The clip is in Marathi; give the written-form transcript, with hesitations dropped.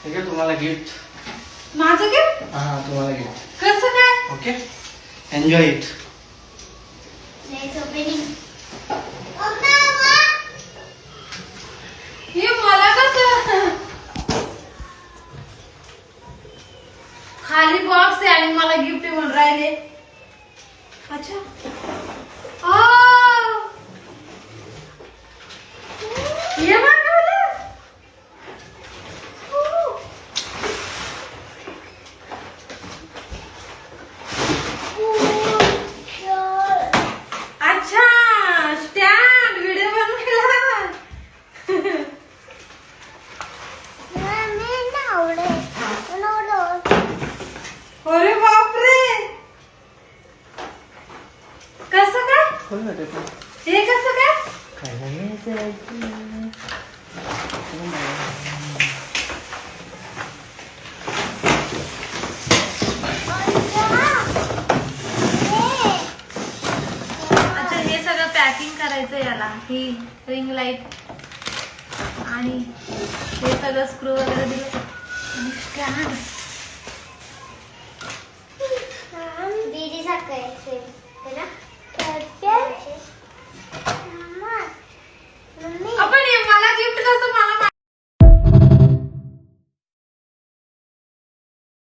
ठीक आहे तुम्हाला गिफ्ट. माझं गिफ्ट हा तुम्हाला गिफ्ट. कसं काय? Okay enjoy it. हे मला कसं खाली बॉक्स आहे आणि मला गिफ्ट म्हणून राहिले. अच्छा ये मागवलं. अच्छा स्टँड व्हिडिओ बनवायला. अरे बापरे कसं काय? हे कसं काय? अच्छा हे सगळं पॅकिंग करायचं याला. ही रिंग लाईट आणि हे सगळं स्क्रू वगैरे दिले आणि स्टँड.